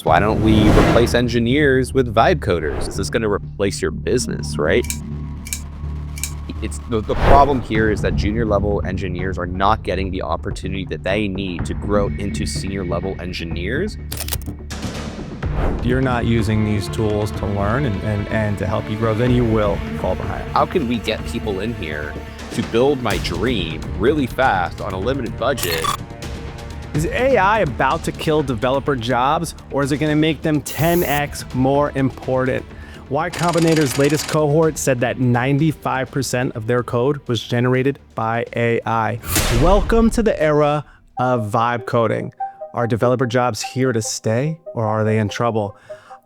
Why don't we replace engineers with VibeCoders? Is this going to replace your business, right? It's the problem here is that junior level engineers are not getting the opportunity that they need to grow into senior level engineers. You're not using these tools to learn and to help you grow, then you will fall behind. How can we get people in here to build my dream really fast on a limited budget? Is AI about to kill developer jobs, or is it going to make them 10x more important? Y Combinator's latest cohort said that 95% of their code was generated by AI. Welcome to the era of vibe coding. Are developer jobs here to stay, or are they in trouble?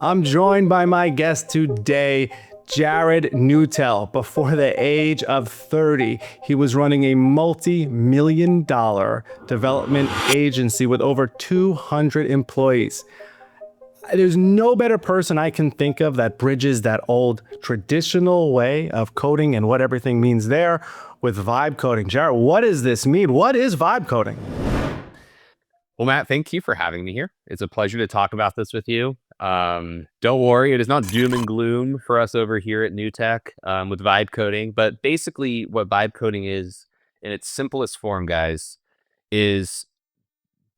I'm joined by my guest today, Jared Neutel. Before the age of 30, he was running a multi-million-dollar development agency with over 200 employees. There's no better person I can think of that bridges that old traditional way of coding and what everything means there with vibe coding. Jared, what does this mean? What is vibe coding? Well, Matt, thank you for having me here. It's a pleasure to talk about this with you. Don't worry, it is not doom and gloom for us over here at Neutech with vibe coding. But basically, what vibe coding is, in its simplest form, guys, is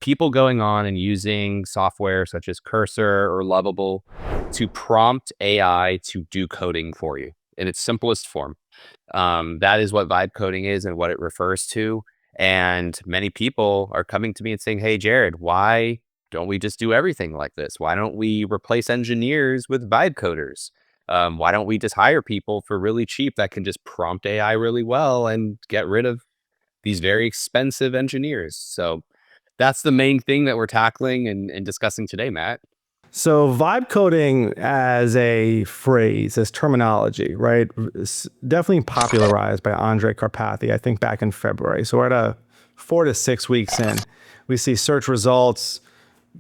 people going on and using software such as Cursor or Lovable to prompt AI to do coding for you in its simplest form. That is what vibe coding is and what it refers to. And many people are coming to me and saying, hey, Jared, why don't we just do everything like this? Why don't we replace engineers with vibe coders? Why don't we just hire people for really cheap that can just prompt AI really well and get rid of these very expensive engineers? So that's the main thing that we're tackling and discussing today, Matt. So vibe coding as a phrase, as terminology, right? Definitely popularized by Andre Karpathy, I think back in February. So we're at a 4 to 6 weeks in. We see search results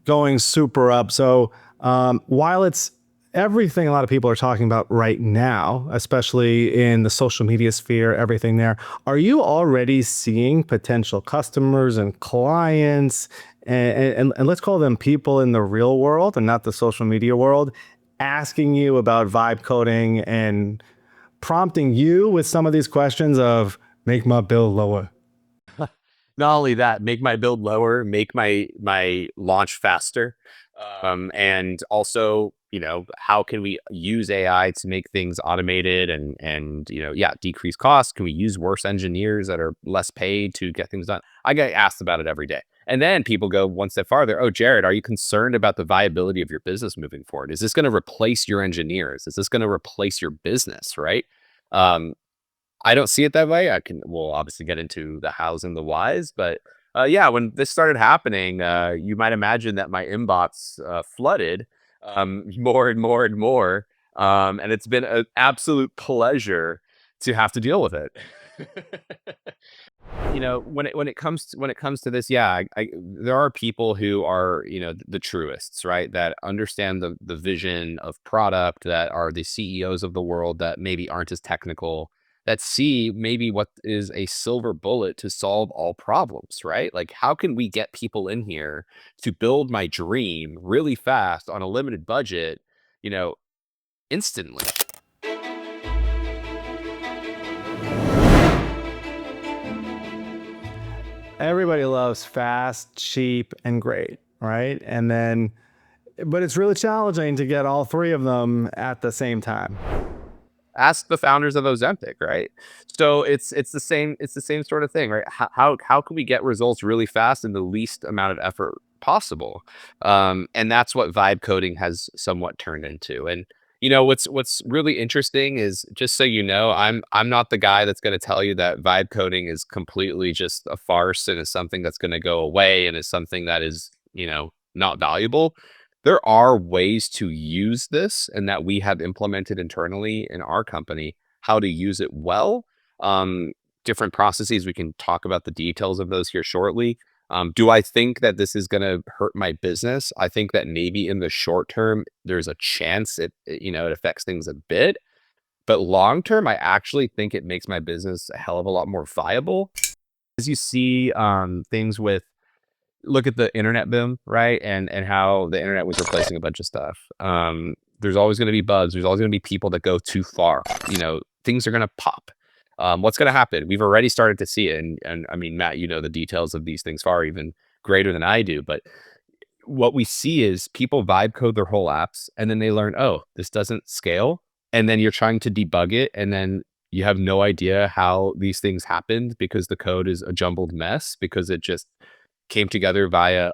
going super up. So while it's everything a lot of people are talking about right now, especially in the social media sphere, everything there, are you already seeing potential customers and clients and let's call them people in the real world and not the social media world, asking you about vibe coding and prompting you with some of these questions of make my bill lower? Not only that, make my build lower, make my launch faster. And also, how can we use AI to make things automated and decrease costs? Can we use worse engineers that are less paid to get things done? I get asked about it every day. And then people go one step farther. Oh, Jared, are you concerned about the viability of your business moving forward? Is this going to replace your engineers? Is this going to replace your business? Right? I don't see it that way. We'll obviously get into the hows and the whys, but yeah, when this started happening, you might imagine that my inbox flooded more and more and more. And it's been an absolute pleasure to have to deal with it. When it comes to this, yeah, there are people who are, the truists, right? That understand the vision of product, that are the CEOs of the world, that maybe aren't as technical, that see maybe what is a silver bullet to solve all problems, right? Like, how can we get people in here to build my dream really fast on a limited budget, you know, instantly? Everybody loves fast, cheap, and great, right? But it's really challenging to get all three of them at the same time. Ask the founders of Ozempic, right? So it's the same sort of thing, right? How can we get results really fast in the least amount of effort possible? And that's what vibe coding has somewhat turned into. And what's really interesting is, just so you know, I'm not the guy that's going to tell you that vibe coding is completely just a farce and is something that's going to go away and is something that is not valuable. There are ways to use this, and that we have implemented internally in our company, how to use it well. Um, Different processes. We can talk about the details of those here shortly. Do I think that this is going to hurt my business? I think that maybe in the short term, there's a chance it affects things a bit. But long term, I actually think it makes my business a hell of a lot more viable. As you see things with look at the internet boom, right? And how the internet was replacing a bunch of stuff. There's always going to be bugs. There's always going to be people that go too far. Things are going to pop. What's going to happen? We've already started to see it. And I mean, Matt, the details of these things far even greater than I do. But what we see is people vibe code their whole apps and then they learn, oh, this doesn't scale. And then you're trying to debug it. And then you have no idea how these things happened because the code is a jumbled mess because it just came together via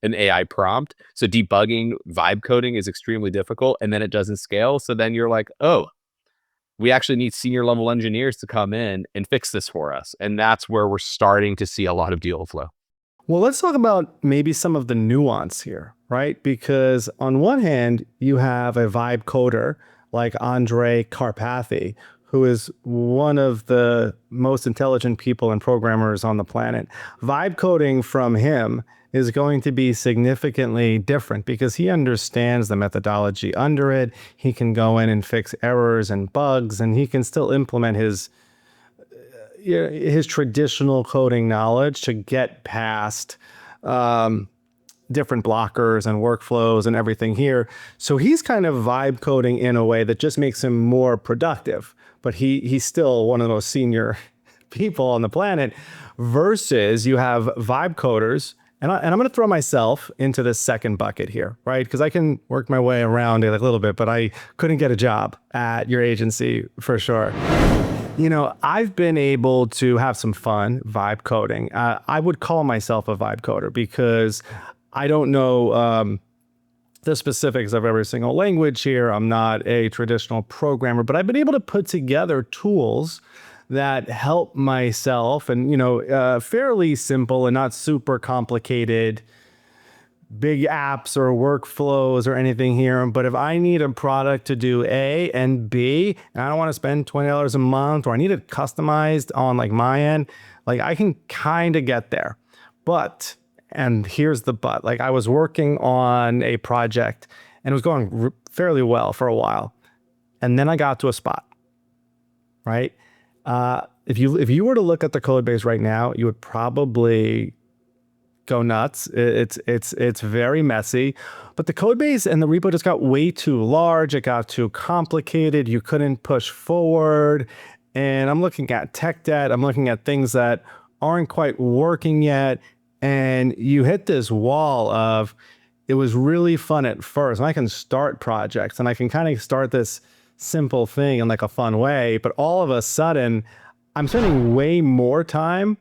an AI prompt. So debugging vibe coding is extremely difficult and then it doesn't scale. So then you're like, oh, we actually need senior level engineers to come in and fix this for us. And that's where we're starting to see a lot of deal flow. Well, let's talk about maybe some of the nuance here, right? Because on one hand, you have a vibe coder like Andre Karpathy, who is one of the most intelligent people and programmers on the planet. Vibe coding from him is going to be significantly different because he understands the methodology under it. He can go in and fix errors and bugs, and he can still implement his traditional coding knowledge to get past different blockers and workflows and everything here. So he's kind of vibe coding in a way that just makes him more productive. But he's still one of the most senior people on the planet. Versus you have vibe coders, and I'm going to throw myself into this second bucket here, right? Because I can work my way around it a little bit, but I couldn't get a job at your agency for sure. I've been able to have some fun vibe coding. I would call myself a vibe coder because I don't know the specifics of every single language here. I'm not a traditional programmer, but I've been able to put together tools that help myself and, fairly simple and not super complicated big apps or workflows or anything here. But if I need a product to do A and B, and I don't want to spend $20 a month, or I need it customized on like my end, like I can kind of get there. But, and here's the but, like I was working on a project and it was going fairly well for a while. And then I got to a spot, right? If you were to look at the code base right now, you would probably go nuts. It's very messy, but the code base and the repo just got way too large. It got too complicated. You couldn't push forward. And I'm looking at tech debt. I'm looking at things that aren't quite working yet. And you hit this wall of, it was really fun at first. And I can start projects and I can kind of start this simple thing in like a fun way. But all of a sudden, I'm spending way more time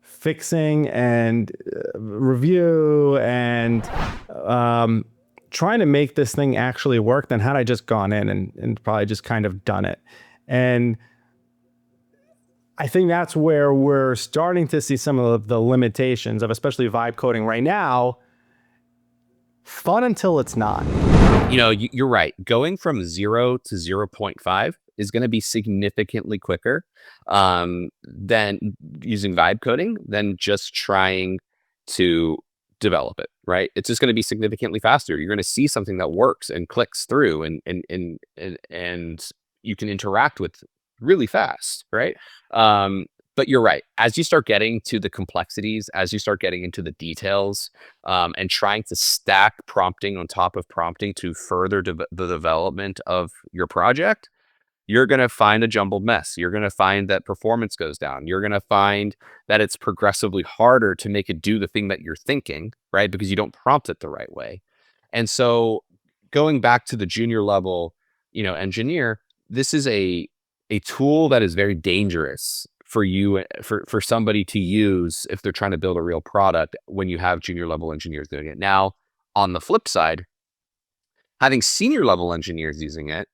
fixing and review and trying to make this thing actually work than had I just gone in and probably just kind of done it. And I think that's where we're starting to see some of the limitations of especially vibe coding right now. Fun until it's not. You're right. Going from 0 to 0.5 is going to be significantly quicker than using vibe coding than just trying to develop it, right? It's just going to be significantly faster. You're going to see something that works and clicks through and you can interact with really fast, right? But you're right. As you start getting to the complexities, as you start getting into the details, and trying to stack prompting on top of prompting to further the development of your project, you're going to find a jumbled mess. You're going to find that performance goes down. You're going to find that it's progressively harder to make it do the thing that you're thinking, right? Because you don't prompt it the right way. And so going back to the junior level, engineer, this is a tool that is very dangerous for you, for somebody to use if they're trying to build a real product when you have junior level engineers doing it. Now, on the flip side, having senior level engineers using it,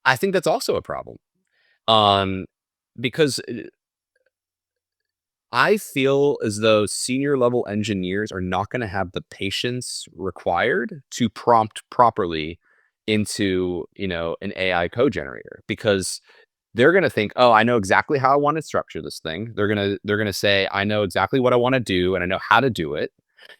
I think that's also a problem. Because I feel as though senior level engineers are not going to have the patience required to prompt properly into, an AI code generator, because they're going to think, oh, I know exactly how I want to structure this thing. They're going to say, I know exactly what I want to do and I know how to do it,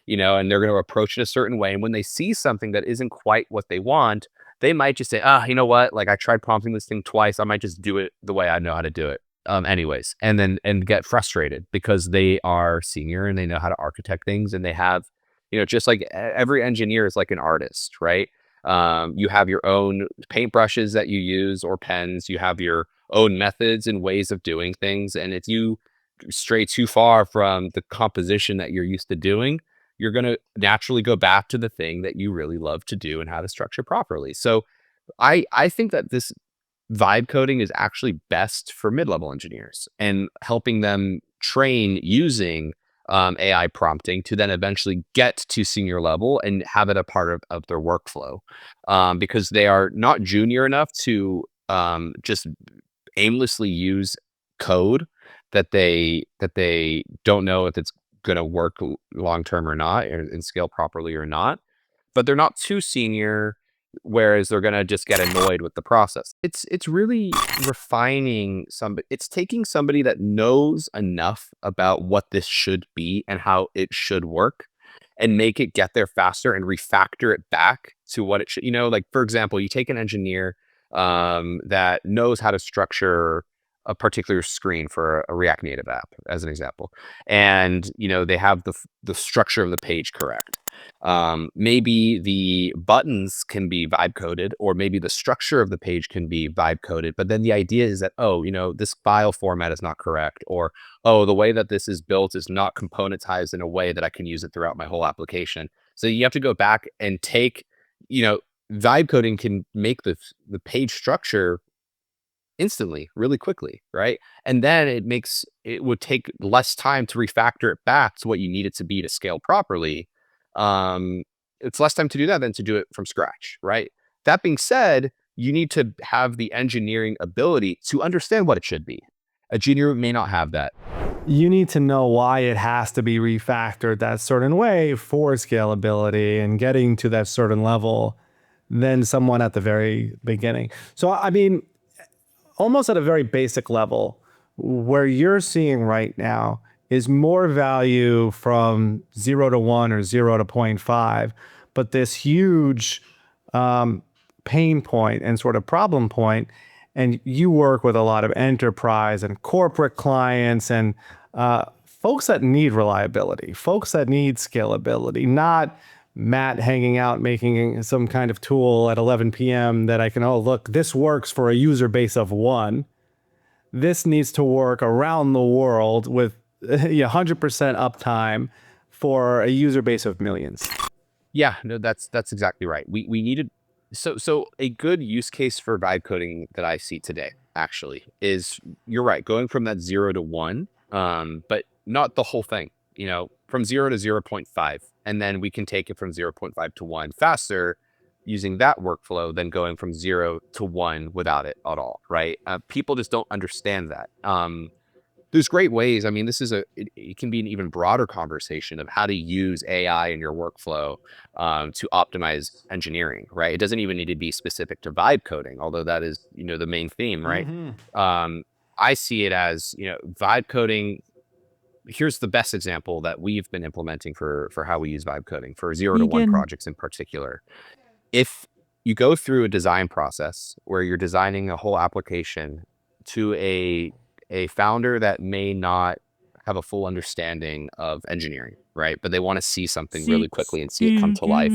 and they're going to approach it a certain way. And when they see something that isn't quite what they want, they might just say, you know what? Like I tried prompting this thing twice. I might just do it the way I know how to do it. anyways, and get frustrated because they are senior and they know how to architect things, and they have, just like every engineer is like an artist, right? You have your own paintbrushes that you use or pens. You have your own methods and ways of doing things, and if you stray too far from the composition that you're used to doing, you're going to naturally go back to the thing that you really love to do and how to structure properly. So I think that this vibe coding is actually best for mid-level engineers and helping them train using AI prompting to then eventually get to senior level and have it a part of their workflow, because they are not junior enough to just aimlessly use code that they don't know if it's going to work long term or not, and scale properly or not. But they're not too senior, whereas they're gonna just get annoyed with the process. It's really refining somebody. It's taking somebody that knows enough about what this should be and how it should work, and make it get there faster and refactor it back to what it should. Like for example, you take an engineer that knows how to structure a particular screen for a React Native app, as an example, and they have the structure of the page correct. Maybe the buttons can be vibe coded, or maybe the structure of the page can be vibe coded. But then the idea is that, oh, this file format is not correct, or, oh, the way that this is built is not componentized in a way that I can use it throughout my whole application. So you have to go back and take, you know, vibe coding can make the page structure instantly, really quickly, right? And then it would take less time to refactor it back to what you need it to be to scale properly. It's less time to do that than to do it from scratch, right? That being said, you need to have the engineering ability to understand what it should be. A junior may not have that. You need to know why it has to be refactored that certain way for scalability and getting to that certain level than someone at the very beginning. So, I mean, almost at a very basic level, where you're seeing right now is more value from 0 to 1 or 0 to 0.5, but this huge pain point and sort of problem point. And you work with a lot of enterprise and corporate clients and folks that need reliability, folks that need scalability, not Matt hanging out making some kind of tool at 11 p.m. that I can, oh, look, this works for a user base of 1. This needs to work around the world with 100% uptime for a user base of millions. Yeah, no, that's exactly right. We needed so a good use case for vibe coding that I see today actually is, you're right, going from that 0 to 1, but not the whole thing. From 0 to 0.5, and then we can take it from 0.5 to 1 faster using that workflow than going from 0 to 1 without it at all, right? People just don't understand that. There's great ways. I mean, it can be an even broader conversation of how to use AI in your workflow to optimize engineering, right? It doesn't even need to be specific to vibe coding, although that is, the main theme, right? I see it as, vibe coding. Here's the best example that we've been implementing for how we use vibe coding for 0 to 1 projects in particular. If you go through a design process where you're designing a whole application to a founder that may not have a full understanding of engineering, right? But they want to see something really quickly and see it come to life.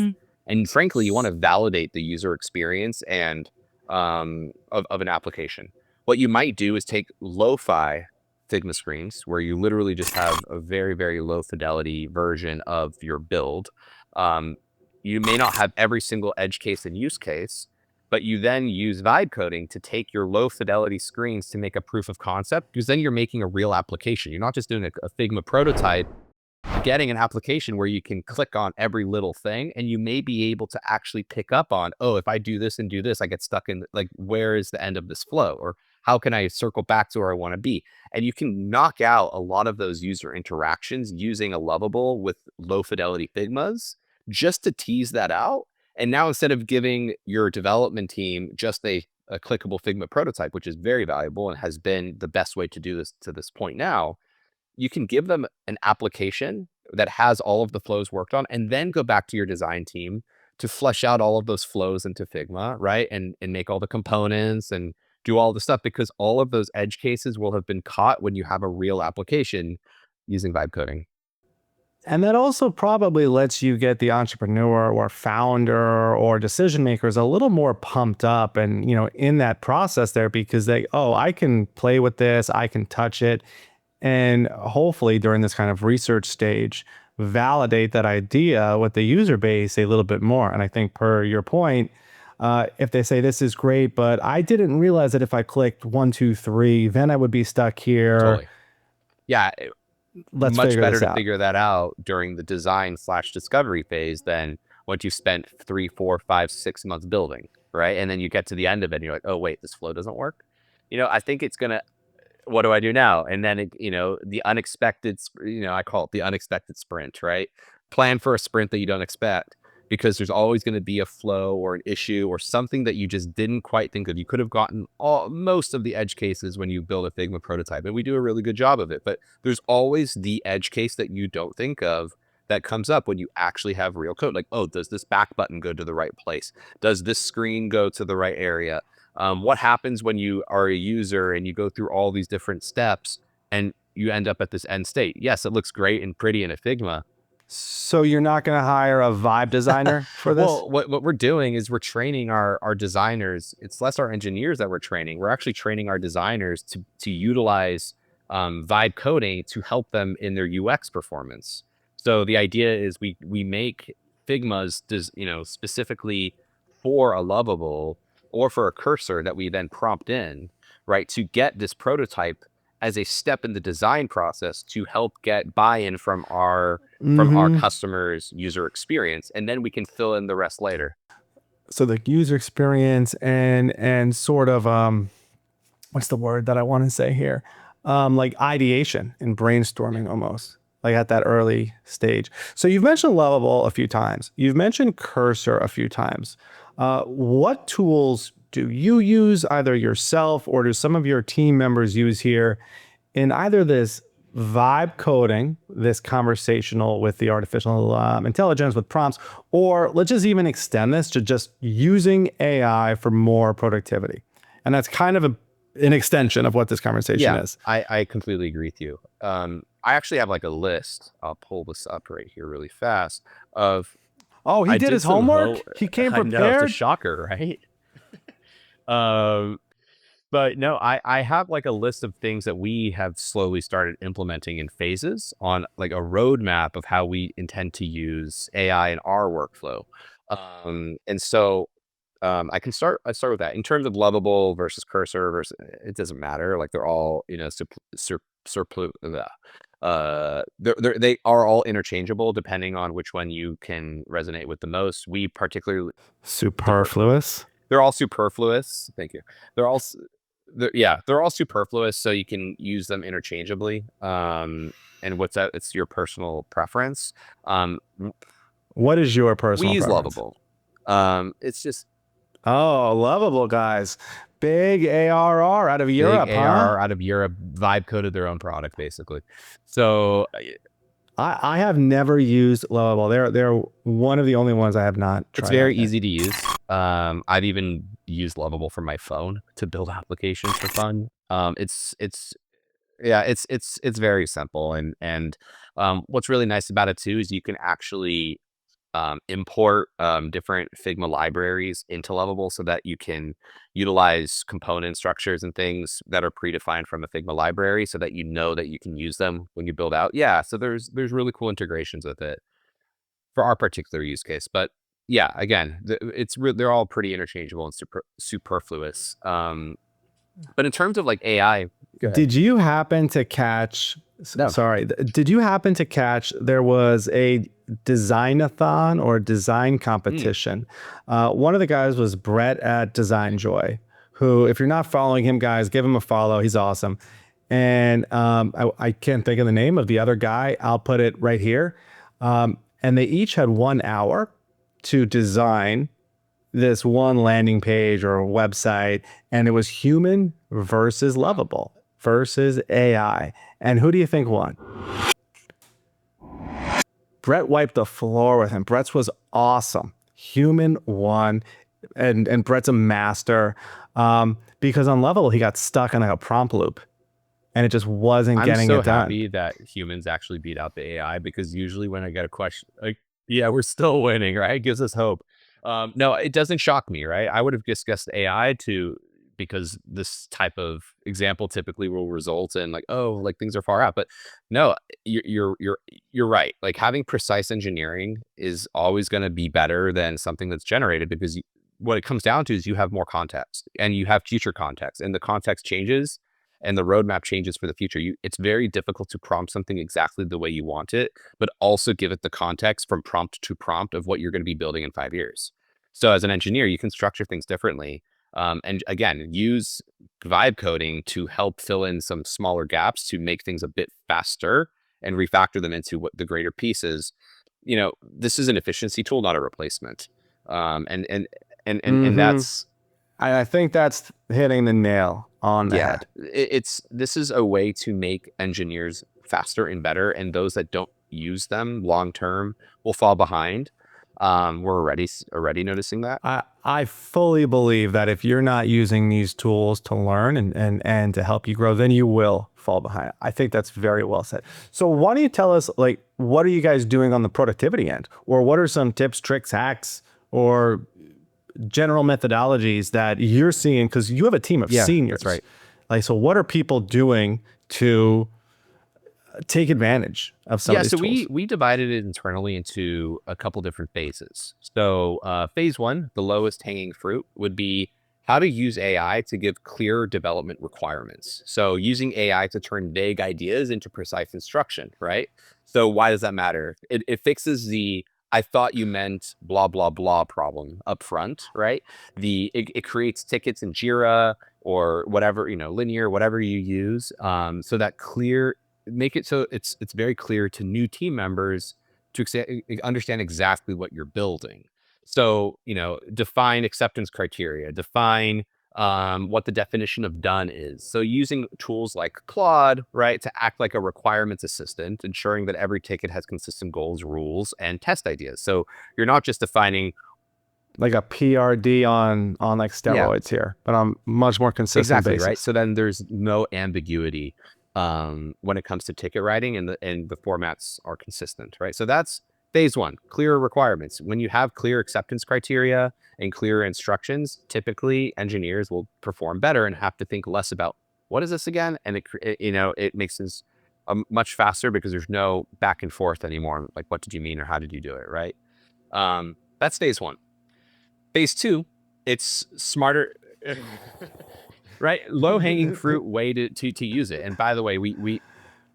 And frankly, you want to validate the user experience and of an application. What you might do is take lo-fi Figma screens where you literally just have a very, very low fidelity version of your build. You may not have every single edge case and use case, but you then use vibe coding to take your low fidelity screens to make a proof of concept, because then you're making a real application. You're not just doing a Figma prototype, getting an application where you can click on every little thing, and you may be able to actually pick up on, oh, if I do this and do this, I get stuck in, like, where is the end of this flow? Or how can I circle back to where I want to be? And you can knock out a lot of those user interactions using a Lovable with low fidelity Figmas just to tease that out. And now, instead of giving your development team just a clickable Figma prototype, which is very valuable and has been the best way to do this to this point now, you can give them an application that has all of the flows worked on, and then go back to your design team to flesh out all of those flows into Figma, right? And make all the components and do all the stuff, because all of those edge cases will have been caught when you have a real application using vibe coding. And that also probably lets you get the entrepreneur or founder or decision makers a little more pumped up and, in that process there, because I can play with this, I can touch it. And hopefully during this kind of research stage, validate that idea with the user base a little bit more. And I think per your point, if they say this is great, but I didn't realize that if I clicked 1, 2, 3, then I would be stuck here. Totally. Yeah. Let's much figure better this to out. figure that out during the design/discovery phase than once you spent 3, 4, 5, 6 months building, right? And then you get to the end of it and you're like, oh wait, this flow doesn't work. I think it's gonna, what do I do now? And then the unexpected, I call it the unexpected sprint, right? Plan for a sprint that you don't expect, because there's always going to be a flow or an issue or something that you just didn't quite think of. You could have gotten most of the edge cases when you build a Figma prototype, and we do a really good job of it, but there's always the edge case that you don't think of that comes up when you actually have real code. Like, oh, does this back button go to the right place? Does this screen go to the right area? What happens when you are a user and you go through all these different steps and you end up at this end state? Yes, it looks great and pretty in a Figma. So you're not going to hire a vibe designer for this? Well, what we're doing is we're training our designers. It's less our engineers that we're training. We're actually training our designers to utilize vibe coding to help them in their UX performance. So the idea is we make Figmas specifically for a Lovable or for a cursor that we then prompt in, right, to get this prototype as a step in the design process to help get buy-in from our customers' user experience, and then we can fill in the rest later. So the user experience and sort of what's the word that I want to say here? Like ideation and brainstorming almost, like at that early stage. So you've mentioned Lovable a few times. You've mentioned Cursor a few times. What tools do you use either yourself or do some of your team members use here in either this vibe coding, this conversational with the artificial intelligence with prompts, or let's just even extend this to just using AI for more productivity? And that's kind of an extension of what this conversation is. I completely agree with you. I actually have like a list. I'll pull this up right here really fast of. Oh, he did his homework? He came prepared? I know, it's a shocker, right? But no, I have like a list of things that we have slowly started implementing in phases on like a roadmap of how we intend to use AI in our workflow. And so I start with that. In terms of Lovable versus Cursor versus, it doesn't matter. Like they're all, they are all interchangeable depending on which one you can resonate with the most. We particularly superfluous. They're all superfluous. Thank you. They're all superfluous, so you can use them interchangeably. And what's that? It's your personal preference. What is your personal we use preference? Lovable. It's just Lovable, guys. Big ARR out of Europe, big ARR out of Europe. Vibe coded their own product, basically. So I have never used Lovable. They're one of the only ones I have not tried. It's very easy to use. I've even used Lovable for my phone to build applications for fun. It's very simple, and what's really nice about it too is you can actually import different Figma libraries into Lovable so that you can utilize component structures and things that are predefined from a Figma library so that that you can use them when you build out. Yeah, so there's really cool integrations with it for our particular use case. But yeah, again, they're all pretty interchangeable and superfluous. But in terms of like AI, did you happen to catch? No. Sorry, did you happen to catch there was a design-a-thon or design competition? One of the guys was Brett at Design Joy, who, if you're not following him, guys, give him a follow. He's awesome. And I can't think of the name of the other guy. I'll put it right here. And they each had 1 hour to design this one landing page or website, and it was human versus Lovable versus AI. And who do you think won? Brett wiped the floor with him. Brett's was awesome. Human won. and Brett's a master, because on Lovable he got stuck on like a prompt loop, and it just wasn't I'm getting so it done. happy that humans actually beat out the AI, because usually when I get a question, like, yeah, we're still winning, right? It gives us hope. No, it doesn't shock me, right? I would have just guessed AI to, because this type of example typically will result in like, oh, like things are far out. But no, you're right. Like having precise engineering is always going to be better than something that's generated, because what it comes down to is you have more context and you have future context, and the context changes and the roadmap changes for the future. It's very difficult to prompt something exactly the way you want it, but also give it the context from prompt to prompt of what you're going to be building in 5 years. So as an engineer, you can structure things differently. And again, use vibe coding to help fill in some smaller gaps to make things a bit faster and refactor them into what the greater pieces. This is an efficiency tool, not a replacement. And that's, I think that's hitting the nail on the head. this is a way to make engineers faster and better, and those that don't use them long term will fall behind. We're already noticing that. I fully believe that if you're not using these tools to learn and to help you grow, then you will fall behind. I think that's very well said. So why don't you tell us, like, what are you guys doing on the productivity end? Or what are some tips, tricks, hacks, or general methodologies that you're seeing? Because you have a team of seniors. That's right. Like, so what are people doing to take advantage of some of these so tools? we divided it internally into a couple different phases. So phase one, the lowest hanging fruit, would be how to use AI to give clear development requirements. So using AI to turn vague ideas into precise instruction, right? So why does that matter? It fixes the I thought you meant blah, blah, blah problem up front, right? It creates tickets in Jira or whatever, Linear, whatever you use. So that make it so it's very clear to new team members to understand exactly what you're building. So, define acceptance criteria, define what the definition of done is. So using tools like Claude, right, to act like a requirements assistant, ensuring that every ticket has consistent goals, rules, and test ideas. So you're not just defining like a PRD on like steroids here, but on much more consistent basis. right. So then there's no ambiguity when it comes to ticket writing, and the formats are consistent, right? So that's phase one, clear requirements. When you have clear acceptance criteria and clear instructions, typically engineers will perform better and have to think less about what is this again, and it makes things much faster because there's no back and forth anymore. Like, what did you mean or how did you do it, right? That's phase one. Phase two, it's smarter. Right, low hanging fruit way to use it. And by the way, we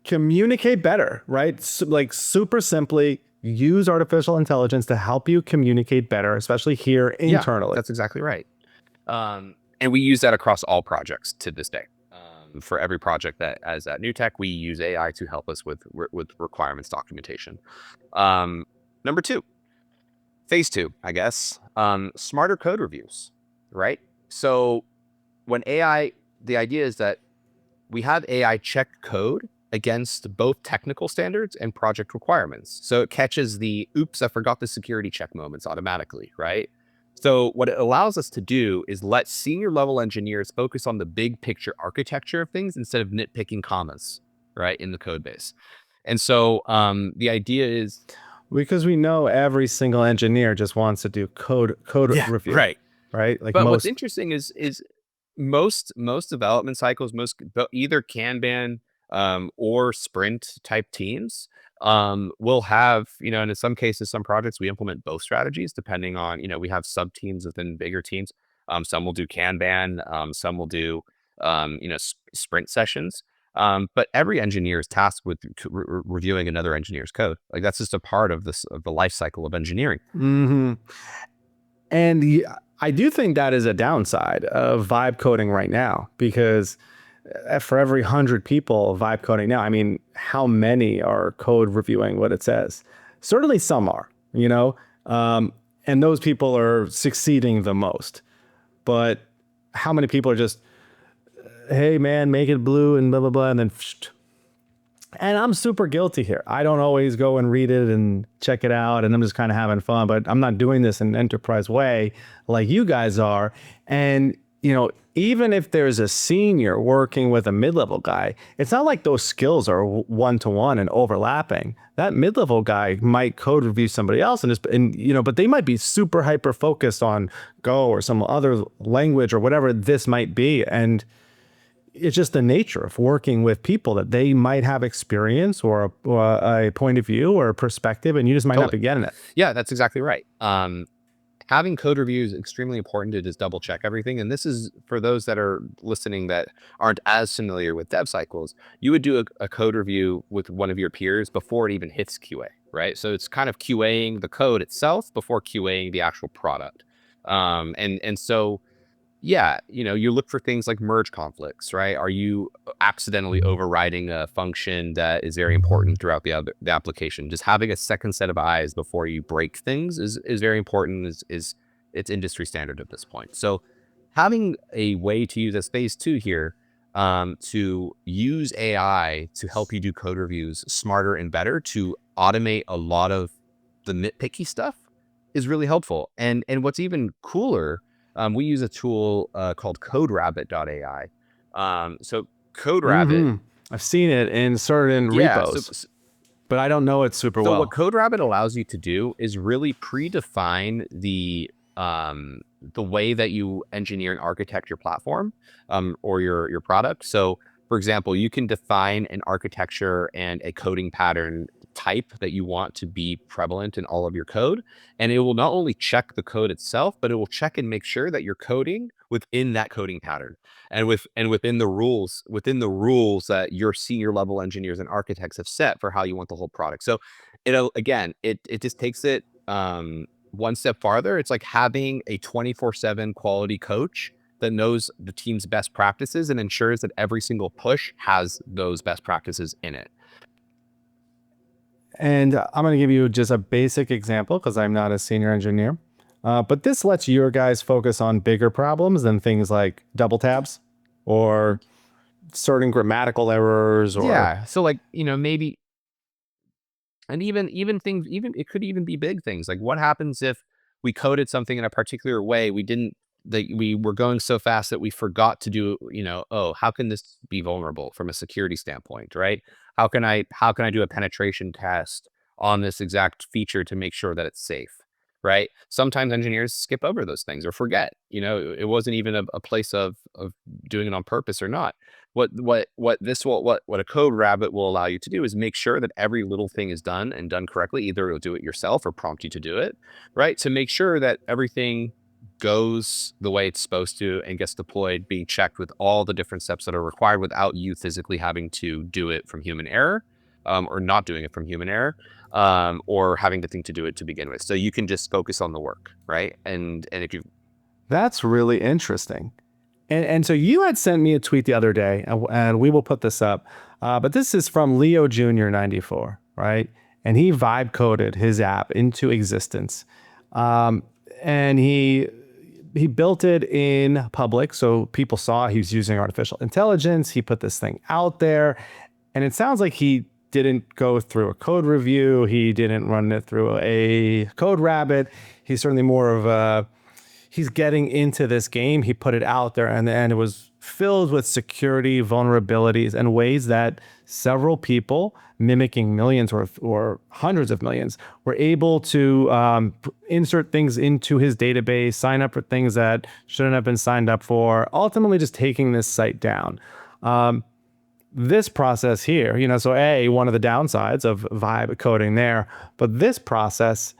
communicate better, right? So, like, super simply use artificial intelligence to help you communicate better, especially here internally. That's exactly right. And we use that across all projects to this day. For every project that as at Neutech, we use AI to help us with requirements documentation. Number two, phase two, I guess, smarter code reviews, right? So when the idea is that we have AI check code against both technical standards and project requirements. So it catches the, oops, I forgot the security check moments automatically, right? So what it allows us to do is let senior level engineers focus on the big picture architecture of things instead of nitpicking commas, right, in the code base. And so the idea is, because we know every single engineer just wants to do code review, right? Like, but what's interesting is most development cycles, either Kanban or sprint type teams will have, and in some cases, some projects we implement both strategies depending on, we have sub teams within bigger teams. Some will do Kanban, some will do, sprint sessions. But every engineer is tasked with reviewing another engineer's code. Like, that's just a part of the life cycle of engineering. And I do think that is a downside of vibe coding right now, because for every 100 people vibe coding now, I mean, how many are code reviewing what it says? Certainly some are, and those people are succeeding the most. But how many people are just, hey man, make it blue and blah, blah, blah, and then And I'm super guilty here. I don't always go and read it and check it out, and I'm just kind of having fun, but I'm not doing this in an enterprise way like you guys are. And, even if there's a senior working with a mid-level guy, it's not like those skills are one-to-one and overlapping. That mid-level guy might code review somebody else but they might be super hyper focused on Go or some other language or whatever this might be. And it's just the nature of working with people that they might have experience or a point of view or a perspective, and you just might not Totally. be getting it. Yeah, that's exactly right. Having code review is extremely important to just double check everything. And this is for those that are listening that aren't as familiar with dev cycles. You would do a code review with one of your peers before it even hits QA, right? So it's kind of QAing the code itself before QAing the actual product. And so yeah, you look for things like merge conflicts, right? Are you accidentally overriding a function that is very important throughout the application? Just having a second set of eyes before you break things is very important. Is it's industry standard at this point. So having a way to use as phase two here, to use AI to help you do code reviews smarter and better to automate a lot of the nitpicky stuff is really helpful. And what's even cooler, we use a tool called CodeRabbit.ai. So CodeRabbit, I've seen it in certain yeah. repos, but I don't know it super So what well. CodeRabbit allows you to do is really predefine the way that you engineer and architect your platform, or your product. So, for example, you can define an architecture and a coding pattern type that you want to be prevalent in all of your code, and it will not only check the code itself, but it will check and make sure that you're coding within that coding pattern and within the rules that your senior level engineers and architects have set for how you want the whole product. So it just takes it one step farther. It's like having a 24/7 quality coach that knows the team's best practices and ensures that every single push has those best practices in it. And I'm going to give you just a basic example because I'm not a senior engineer. But this lets your guys focus on bigger problems than things like double tabs or certain grammatical errors or. Yeah. So like, maybe, and even things, even it could even be big things. Like what happens if we coded something in a particular way, that we were going so fast that we forgot to do, oh, how can this be vulnerable from a security standpoint, right? How can I do a penetration test on this exact feature to make sure that it's safe, right? Sometimes engineers skip over those things or forget, it wasn't even a place of doing it on purpose or not. What a code rabbit will allow you to do is make sure that every little thing is done and done correctly. Either it'll do it yourself or prompt you to do it, right? To make sure that everything goes the way it's supposed to and gets deployed, being checked with all the different steps that are required without you physically having to do it from human error, or not doing it from human error, or having to think to do it to begin with. So you can just focus on the work, right? And if you That's really interesting. And so you had sent me a tweet the other day, and we will put this up. But this is from Leo Jr. 94, right? And he vibe coded his app into existence. And he built it in public, so people saw he was using artificial intelligence. He put this thing out there, and it sounds like he didn't go through a code review. He didn't run it through a code rabbit. He's certainly more of a he's getting into this game. He put it out there, and it was filled with security vulnerabilities and ways that several people, mimicking millions or hundreds of millions, were able to insert things into his database, sign up for things that shouldn't have been signed up for, ultimately just taking this site down. This process here, so one of the downsides of vibe coding there, but this process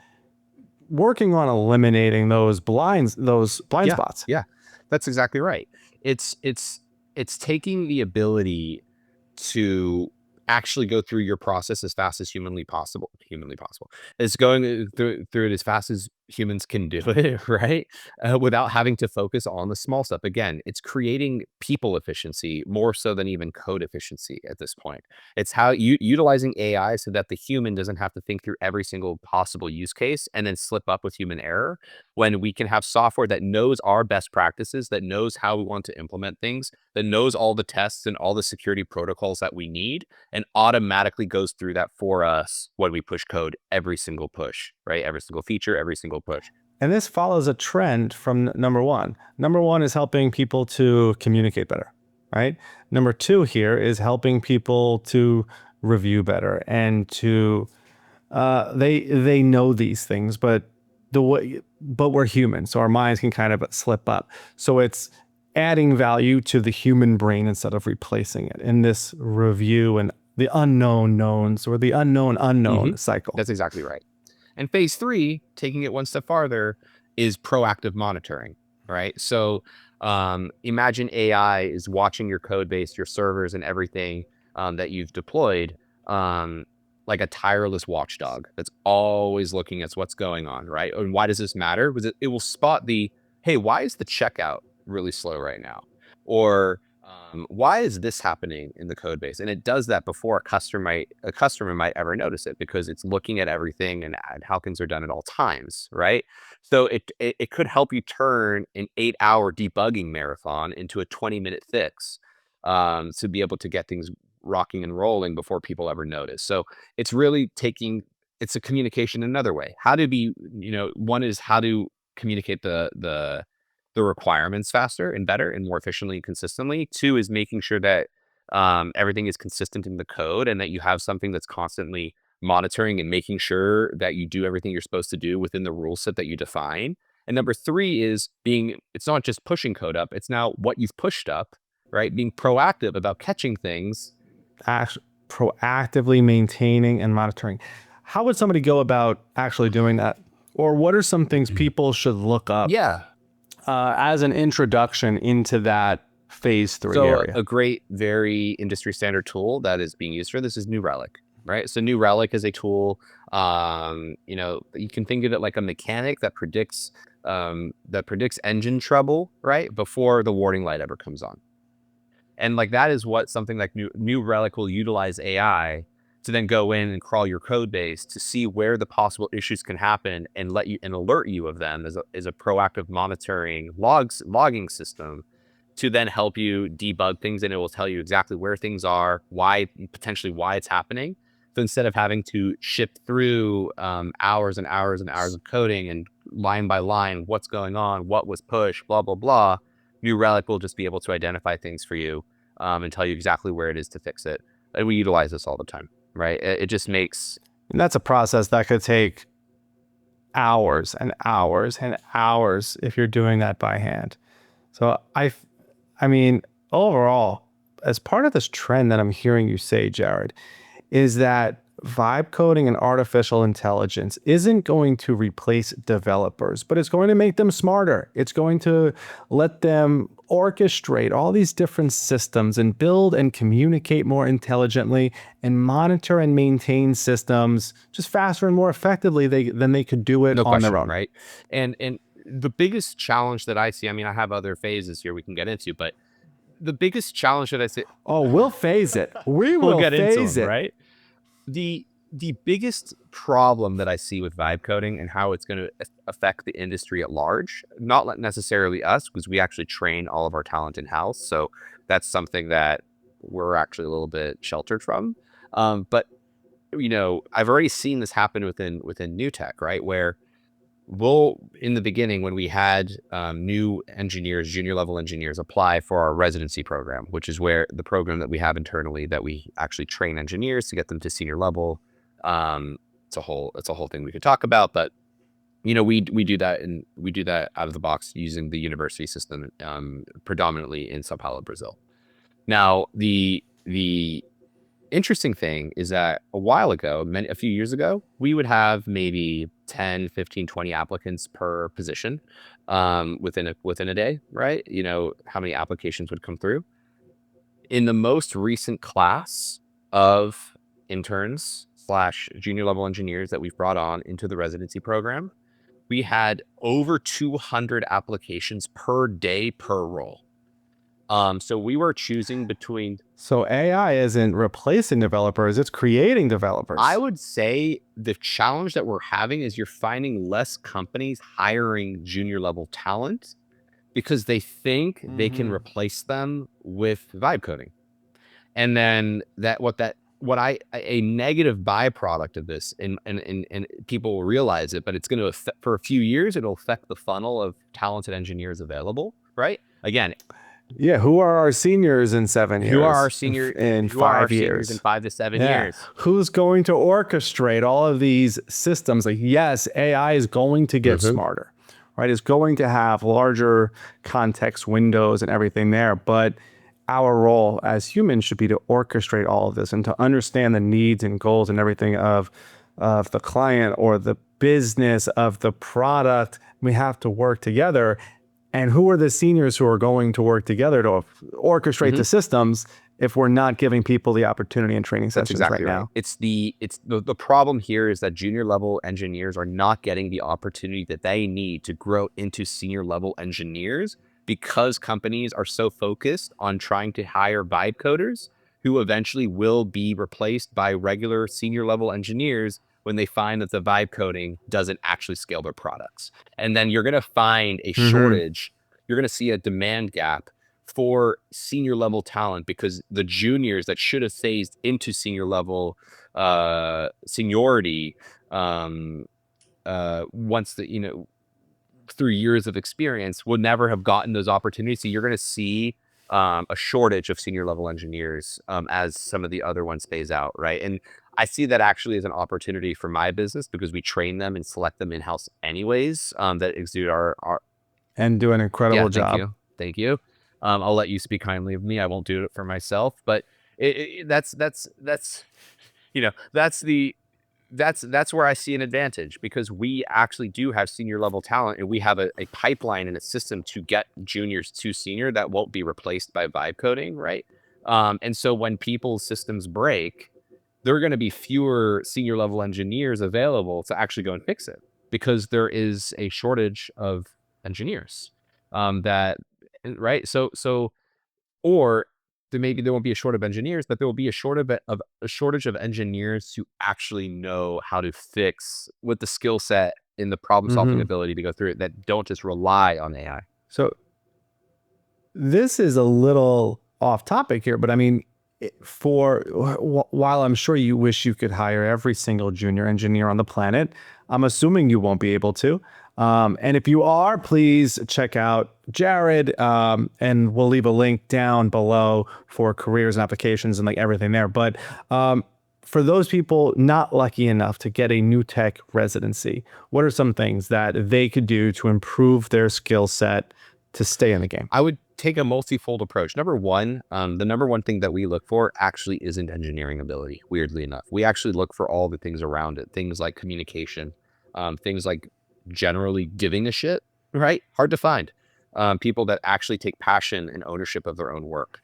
working on eliminating those blind spots. Yeah, that's exactly right. It's taking the ability to actually go through your process as fast as humanly possible. It's going through it as fast as humans can do it, right? Without having to focus on the small stuff. Again, it's creating people efficiency more so than even code efficiency at this point. It's how you utilizing AI so that the human doesn't have to think through every single possible use case and then slip up with human error, when we can have software that knows our best practices, that knows how we want to implement things, that knows all the tests and all the security protocols that we need, and automatically goes through that for us when we push code every single push, right? Every single feature, every single push. And this follows a trend from number one. Number one is helping people to communicate better, right? Number two here is helping people to review better and to they know these things, but we're human, so our minds can kind of slip up. So it's adding value to the human brain instead of replacing it in this review and the unknown knowns or the unknown cycle. That's exactly right. And phase 3, taking it one step farther, is proactive monitoring, right? So imagine AI is watching your code base, your servers, and everything that you've deployed, like a tireless watchdog that's always looking at what's going on, right? And why does this matter? Because it will spot hey, why is the checkout really slow right now? Or why is this happening in the code base? And it does that before a customer might ever notice it, because it's looking at everything and how things are done at all times, right? So it could help you turn an 8-hour debugging marathon into a 20-minute fix, to be able to get things rocking and rolling before people ever notice. So it's really it's a communication another way. How to be, one is how to communicate the requirements faster and better and more efficiently and consistently. Two is making sure that everything is consistent in the code and that you have something that's constantly monitoring and making sure that you do everything you're supposed to do within the rule set that you define. And number three is it's not just pushing code up, it's now what you've pushed up, right? Being proactive about catching things. Proactively maintaining and monitoring. How would somebody go about actually doing that? Or what are some things people should look up? Yeah. As an introduction into that phase 3 area. A great, very industry standard tool that is being used for this is New Relic, right? So New Relic is a tool, you can think of it like a mechanic that predicts engine trouble, right, before the warning light ever comes on. And like that is what something like New Relic will utilize AI to then go in and crawl your code base to see where the possible issues can happen and alert you of them as a proactive monitoring logging system to then help you debug things. And it will tell you exactly where things are, potentially why it's happening. So instead of having to shift through hours and hours and hours of coding and line by line, what's going on, what was pushed, blah, blah, blah, New Relic will just be able to identify things for you and tell you exactly where it is to fix it. And we utilize this all the time, right? It just makes... And that's a process that could take hours and hours and hours if you're doing that by hand. So I mean, overall, as part of this trend that I'm hearing you say, Jared, is that vibe coding and artificial intelligence isn't going to replace developers, but it's going to make them smarter. It's going to let them orchestrate all these different systems and build and communicate more intelligently and monitor and maintain systems just faster and more effectively than they could do it on their own. Right? And the biggest challenge that I see, I mean, I have other phases here we can get into, but the biggest challenge that I see... Oh, we'll phase it. We'll get phase into it. Right? The biggest problem that I see with vibe coding and how it's going to affect the industry at large, not necessarily us, because we actually train all of our talent in-house. So that's something that we're actually a little bit sheltered from. But, I've already seen this happen within Neutech, right? Where in the beginning, when we had new engineers, junior level engineers apply for our residency program, which is where the program that we have internally that we actually train engineers to get them to senior level. It's a whole thing we could talk about, but we do that, and we do that out of the box using the university system, predominantly in Sao Paulo, Brazil. Now, the interesting thing is that a few years ago, we would have maybe 10, 15, 20 applicants per position within a day, right? How many applications would come through. In the most recent class of interns / junior level engineers that we've brought on into the residency program, we had over 200 applications per day per role. So we were choosing between... So AI isn't replacing developers, it's creating developers. I would say the challenge that we're having is you're finding less companies hiring junior level talent because they think they can replace them with vibe coding. And then what that a negative byproduct of this, and people will realize it, but it's going to affect, for a few years, it'll affect the funnel of talented engineers available, right? Again, Yeah, who are our seniors in 7 years? who are our seniors in who are our 5 years? seniors in 5 to 7 Yeah. years? Who's going to orchestrate all of these systems? Like, yes, AI is going to get smarter, right? It's going to have larger context windows and everything there, but our role as humans should be to orchestrate all of this and to understand the needs and goals and everything of the client or the business of the product. We have to work together. And who are the seniors who are going to work together to orchestrate the systems if we're not giving people the opportunity and training sessions right now? It's the problem here is that junior level engineers are not getting the opportunity that they need to grow into senior level engineers, because companies are so focused on trying to hire vibe coders who eventually will be replaced by regular senior level engineers when they find that the vibe coding doesn't actually scale their products. And then you're going to find a shortage. You're going to see a demand gap for senior level talent, because the juniors that should have phased into senior level seniority once through years of experience would never have gotten those opportunities. So you're going to see a shortage of senior level engineers as some of the other ones phase out, right? And I see that actually as an opportunity for my business, because we train them and select them in-house anyways, that exude our and do an incredible job. Thank you. I'll let you speak kindly of me. I won't do it for myself, but that's where I see an advantage, because we actually do have senior level talent, and we have a pipeline and a system to get juniors to senior that won't be replaced by vibe coding, right? And so when people's systems break, there are going to be fewer senior level engineers available to actually go and fix it, because there is a shortage of engineers. Right? So or there won't be a shortage of engineers, but there will be a shortage of engineers who actually know how to fix, with the skill set and the problem solving ability to go through it, that don't just rely on AI. So this is a little off topic here, but I mean, while I'm sure you wish you could hire every single junior engineer on the planet, I'm assuming you won't be able to. And if you are, please check out Jared, and we'll leave a link down below for careers and applications and like everything there. But for those people not lucky enough to get a Neutech residency, what are some things that they could do to improve their skill set to stay in the game? I would take a multifold approach. Number one, the number one thing that we look for actually isn't engineering ability, weirdly enough. We actually look for all the things around it, things like communication, things like generally giving a shit, right? Hard to find. People that actually take passion and ownership of their own work.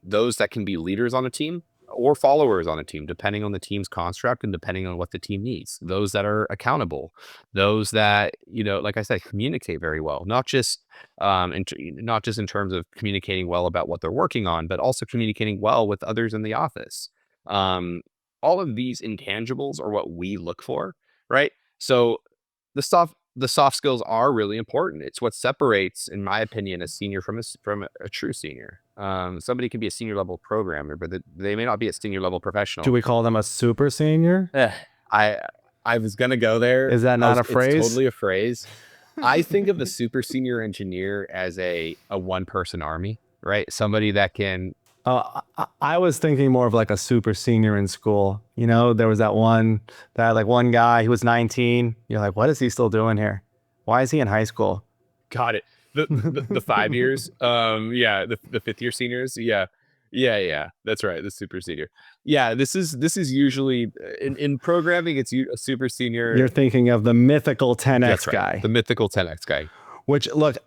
Those that can be leaders on a team or followers on a team, depending on the team's construct and depending on what the team needs. Those that are accountable, those that, like I said, communicate very well, not just in terms of communicating well about what they're working on, but also communicating well with others in the office. All of these intangibles are what we look for, right? So the soft skills are really important. It's what separates, in my opinion, a senior from a true senior. Somebody can be a senior level programmer, but they may not be a senior level professional. Do we call them a super senior? I was gonna go there. Is that not a phrase? It's totally a phrase. I think of the super senior engineer as a one-person army, right? Somebody that can. I was thinking more of like a super senior in school. There was that one guy, he was 19. You're like, what is he still doing here? Why is he in high school? Got it. The 5 years. Yeah, the fifth year seniors. Yeah. That's right. The super senior. Yeah, this is usually in programming. It's a super senior. You're thinking of the mythical 10x guy. The mythical 10x guy. Which, look,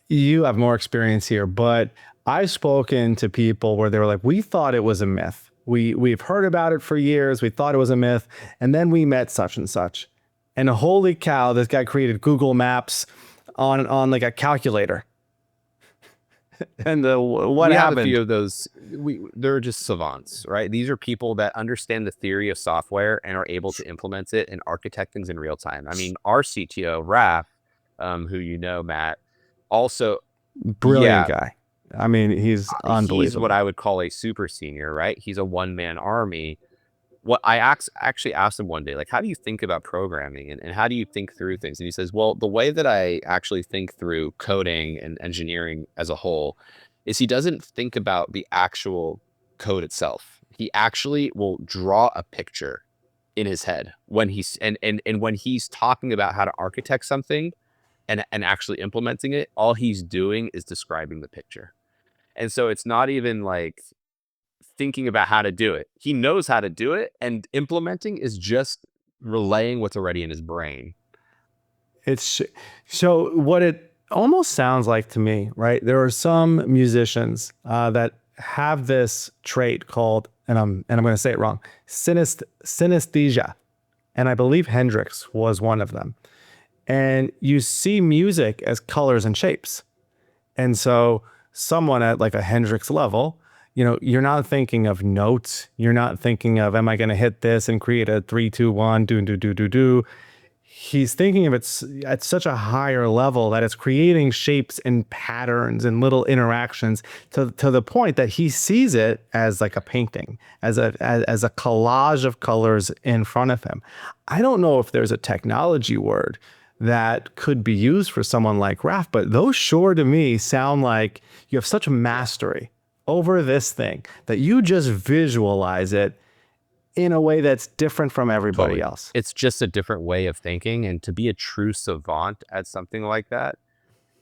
you have more experience here, but I've spoken to people where they were like, we thought it was a myth. We've heard about it for years. We thought it was a myth. And then we met such and such. And holy cow, this guy created Google Maps on like a calculator. And what happened? We have a few of those. They're just savants, right? These are people that understand the theory of software and are able to implement it and architect things in real time. I mean, our CTO, Raph, who Matt, also brilliant guy. I mean, he's He's what unbelievable. I would call a super senior, right? He's a one-man army. What actually asked him one day, like, how do you think about programming and how do you think through things? And he says, well, the way that I actually think through coding and engineering as a whole is he doesn't think about the actual code itself. He actually will draw a picture in his head when he's and when he's talking about how to architect something and actually implementing it, all he's doing is describing the picture. And so it's not even like thinking about how to do it. He knows how to do it, and implementing is just relaying what's already in his brain. It's so what it almost sounds like to me, right? There are some musicians that have this trait called, and I'm going to say it wrong, synesthesia, and I believe Hendrix was one of them. And you see music as colors and shapes. And so someone at like a Hendrix level, you're not thinking of notes. You're not thinking of, am I going to hit this and create a 3, 2, 1, do, do, do, do, do. He's thinking of it at such a higher level that it's creating shapes and patterns and little interactions to the point that he sees it as like a painting, as a collage of colors in front of him. I don't know if there's a technology word that could be used for someone like Raph, but those sure to me sound like you have such mastery over this thing that you just visualize it in a way that's different from everybody Totally. else. It's just a different way of thinking. And to be a true savant at something like that,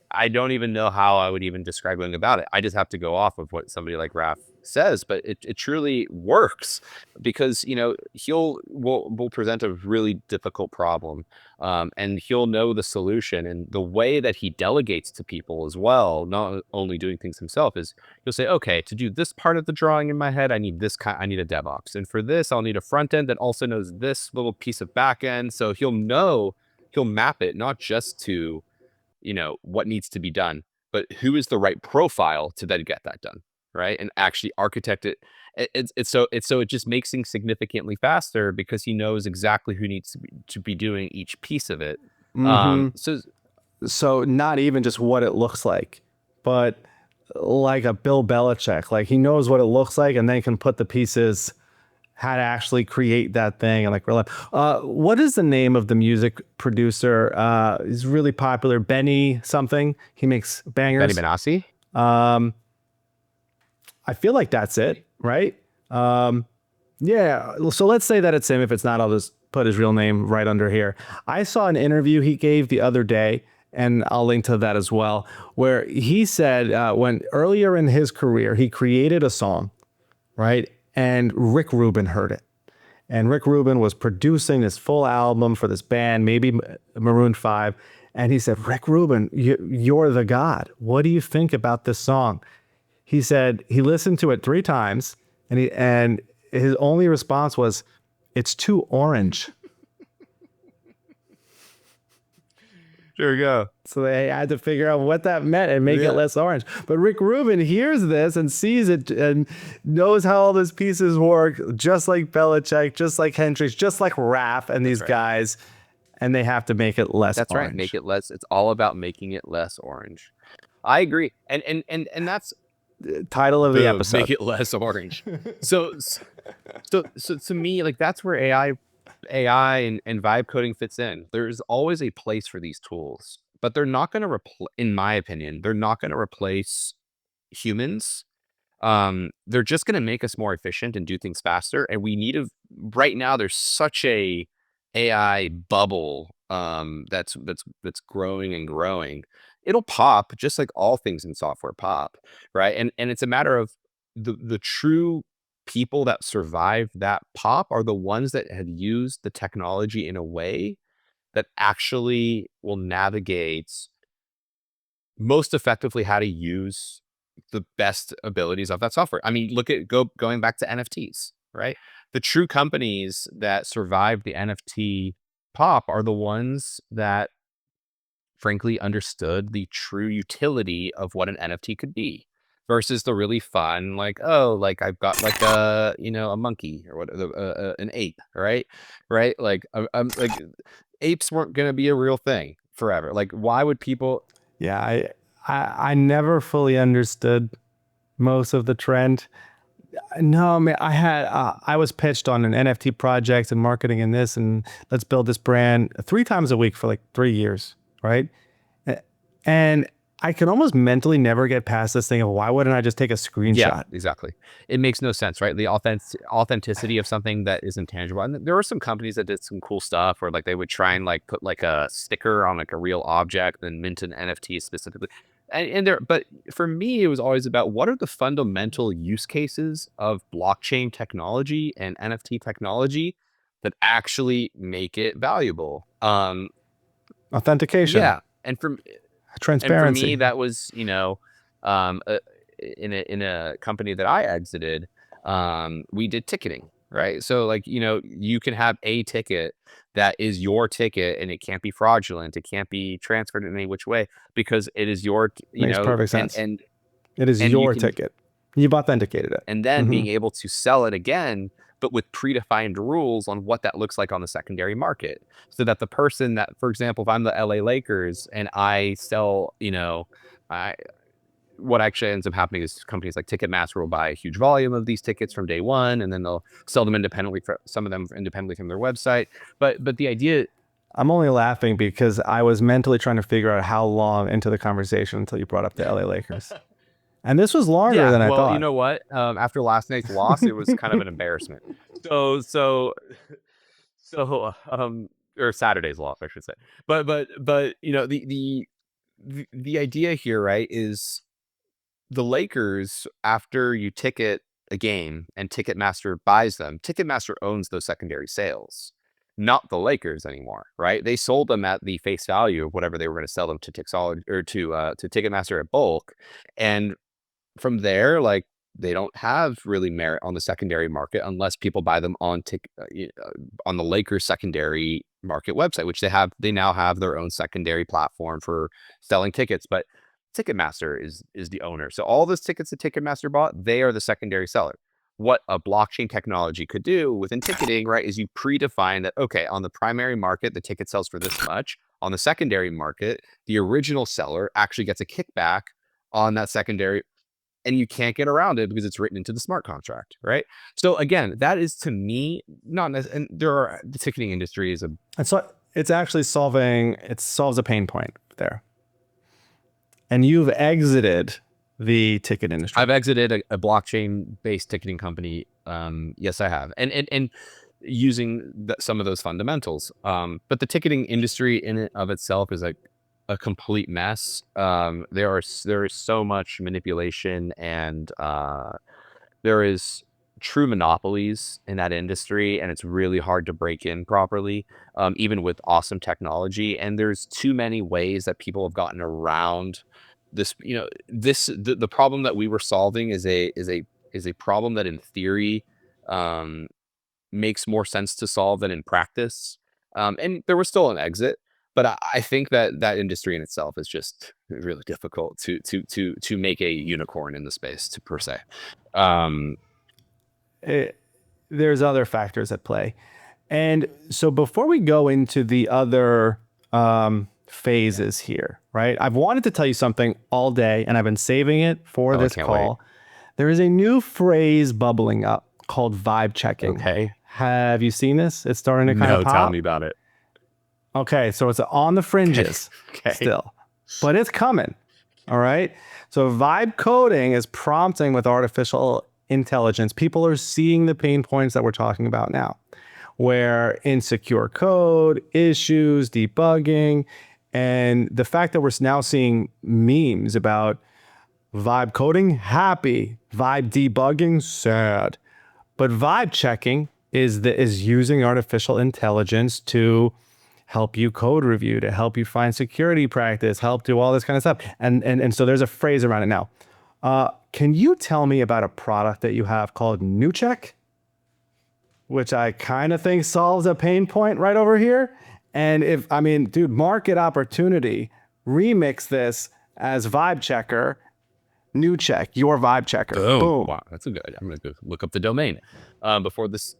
I don't even know how I would even describe going about it. I just have to go off of what somebody like Raph says, but it truly works because will present a really difficult problem, and he'll know the solution. And the way that he delegates to people as well, not only doing things himself, is he'll say, okay, to do this part of the drawing in my head, I need I need a DevOps, and for this, I'll need a front end that also knows this little piece of back end. So he'll map it not just to what needs to be done, but who is the right profile to then get that done, right? And actually architect it. It just makes things significantly faster because he knows exactly who needs to be doing each piece of it. Mm-hmm. So So not even just what it looks like, but like a Bill Belichick, like he knows what it looks like and then can put the pieces how to actually create that thing and like real life. What is the name of the music producer? He's really popular. Benny something. He makes Benny bangers. Benassi, I feel like that's it, right? Yeah. So let's say that it's him. If it's not, I'll just put his real name right under here. I saw an interview he gave the other day, and I'll link to that as well, where he said when earlier in his career, he created a song, right? And Rick Rubin heard it. And Rick Rubin was producing this full album for this band, maybe Maroon 5. And he said, Rick Rubin, you're the god. What do you think about this song? He said he listened to it 3 times and his only response was, it's too orange. there we go. So they had to figure out what that meant and make it less orange. But Rick Rubin hears this and sees it and knows how all those pieces work, just like Belichick, just like Hendrix, just like Raph and these guys. And they have to make it less That's orange. right. Make it less. It's all about making it less orange. I agree. And that's Title of the boom, episode. make it less orange. So to me, like that's where AI and vibe coding fits in. There's always a place for these tools, but they're not going to replace, in my opinion, they're not going to replace humans. They're just going to make us more efficient and do things faster. And we need to, right now, there's such a AI bubble that's growing and growing. It'll pop just like all things in software pop, right? And it's a matter of the true people that survive that pop are the ones that have used the technology in a way that actually will navigate most effectively how to use the best abilities of that software. I mean, look at going back to NFTs, right? The true companies that survived the NFT pop are the ones that frankly understood the true utility of what an NFT could be versus the really fun, like, oh, like I've got like a monkey or what, an ape, right? Right? Like, I'm like, apes weren't going to be a real thing forever. Like, why would people? Yeah, I never fully understood most of the trend. No, man, I was pitched on an NFT project and marketing and this, and let's build this brand 3 times a week for like 3 years, right? And I could almost mentally never get past this thing of why wouldn't I just take a Yeah, screenshot? exactly. It makes no sense, right? The authenticity of something that is intangible. And there were some companies that did some cool stuff where like they would try and like put like a sticker on like a real object and mint an NFT specifically. And there, but for me, it was always about what are the fundamental use cases of blockchain technology and NFT technology that actually make it valuable. Authentication, Yeah. And for me, transparency. that was, um, uh, in a company that I exited, we did ticketing, right? So like, you can have a ticket that is your ticket and it can't be fraudulent. It can't be transferred in any which way because it is your, Makes perfect and, sense. and, It is and you your can, ticket. You've authenticated it. and then being able to sell it again, but with predefined rules on what that looks like on the secondary market. So that the person that, for example, if I'm the LA Lakers and I sell, I what actually ends up happening is companies like Ticketmaster will buy a huge volume of these tickets from day one, and then they'll sell them independently for some of them independently from their website. But the idea, I'm only laughing because I was mentally trying to figure out how long into the conversation until you brought up the LA Lakers. And this was longer yeah. than I Well, you thought. know what? After last night's loss, it was kind of an embarrassment. So so so or Saturday's loss, I should say. But the idea here, right, is the Lakers, after you ticket a game and Ticketmaster buys them, Ticketmaster owns those secondary sales, not the Lakers anymore, right? They sold them at the face value of whatever they were going to sell them to Tixology or to Ticketmaster at bulk, and from there, like they don't have really merit on the secondary market unless people buy them on the Lakers secondary market website, which they now have their own secondary platform for selling tickets. But Ticketmaster is the owner. So all those tickets that Ticketmaster bought, they are the secondary seller. What a blockchain technology could do within ticketing, right, is you predefine that, okay, on the primary market, the ticket sells for this much. On the secondary market, the original seller actually gets a kickback on that secondary, and you can't get around it because it's written into the smart contract, right? So again, that is to me not and the ticketing industry is a And so it's actually it solves a pain point there. And you've exited the ticket industry. I've exited a blockchain based ticketing company. Yes, I have, and using some of those fundamentals. But the ticketing industry in and of itself is a complete mess. There is so much manipulation and there is true monopolies in that industry, and it's really hard to break in properly, even with awesome technology. And there's too many ways that people have gotten around this. The problem that we were solving is a problem that in theory um, makes more sense to solve than in practice. And there was still an exit, but I think that industry in itself is just really difficult to make a unicorn in the space to per se. Um, There's other factors at play. And so before we go into the other phases here, right? I've wanted to tell you something all day and I've been saving it for I this can't wait. call. There is a new phrase bubbling up called vibe checking. Okay. Have you seen this? It's starting to kind of No, tell pop. me about it. Okay, so it's on the fringes Okay. still, but it's coming. All right. So vibe coding is prompting with artificial intelligence. People are seeing the pain points that we're talking about now, where insecure code, issues, debugging, and the fact that we're now seeing memes about vibe coding, happy, vibe debugging, sad. But vibe checking is using artificial intelligence to help you code review, to help you find security practice, help do all this kind of stuff. And so there's a phrase around it now. Can you tell me about a product that you have called NeuCheck, which I kind of think solves a pain point right over here? And dude, market opportunity, remix this as vibe checker, NeuCheck, your vibe checker. Boom. Wow, that's a good. I'm gonna go look up the domain before this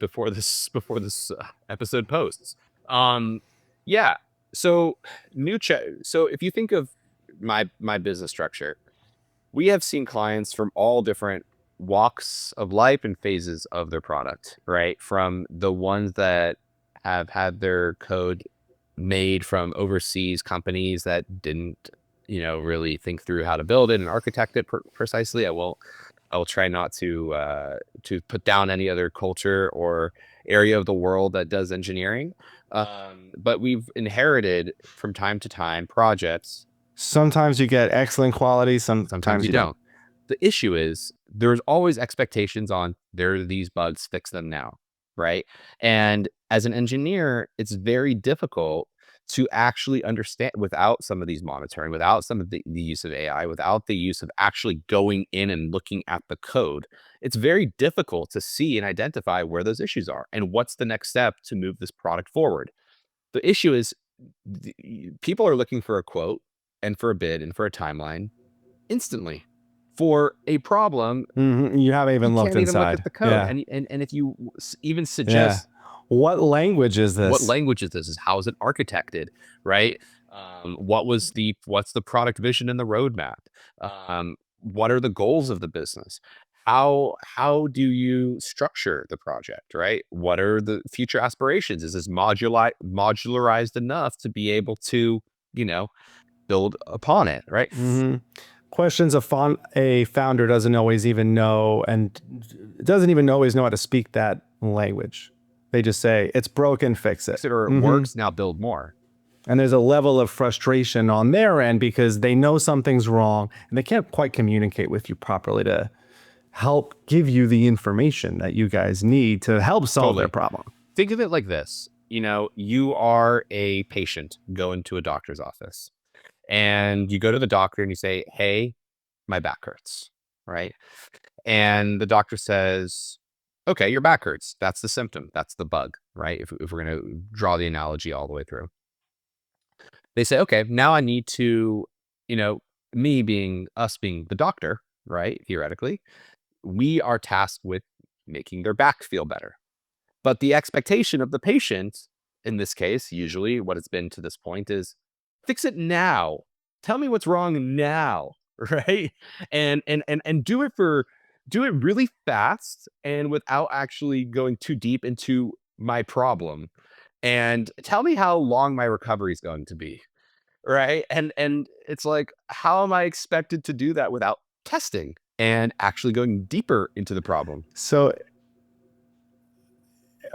episode posts. Yeah. So NeuCheck. So if you think of my business structure. We have seen clients from all different walks of life and phases of their product, right? From the ones that have had their code made from overseas companies that didn't, really think through how to build it and architect it precisely. I will try not to put down any other culture or area of the world that does engineering. But we've inherited from time to time projects. Sometimes you get excellent quality, Sometimes sometimes you you don't. don't. The issue is there's always expectations on there are these bugs, fix them now, right? And as an engineer, it's very difficult to actually understand without some of these monitoring, without some of the use of AI, without the use of actually going in and looking at the code. It's very difficult to see and identify where those issues are and what's the next step to move this product forward. The issue is people are looking for a quote and for a bid and for a timeline instantly for a problem. You haven't You even looked can't even look at inside. the code. Yeah. And if you even Yeah. suggest What language is what this? language is this, is how is it architected, right? What's the product vision and the roadmap? What are the goals of the business? How do you structure the project, right? What are the future aspirations? Is this modularized enough to be able to, build upon it, right? Questions a founder doesn't always even know, and doesn't even always know how to speak that language. They just say, it's broken, fix it. Or it works, now build more. And there's a level of frustration on their end because they know something's wrong and they can't quite communicate with you properly to help give you the information that you guys need to help solve their problem. Think of it like this. You are a patient going to a doctor's office and you go to the doctor and you say, hey, my back hurts, right? And the doctor says, okay, your back hurts. That's the symptom. That's the bug, right? If we're going to draw the analogy all the way through. They say, okay, now I need to, us being the doctor, right? Theoretically, we are tasked with making their back feel better. But the expectation of the patient, in this case, usually what it's been to this point is fix it now. Tell me what's wrong now, right? And do it really fast and without actually going too deep into my problem. And tell me how long my recovery is going to be, right? And it's like, how am I expected to do that without testing and actually going deeper into the problem? So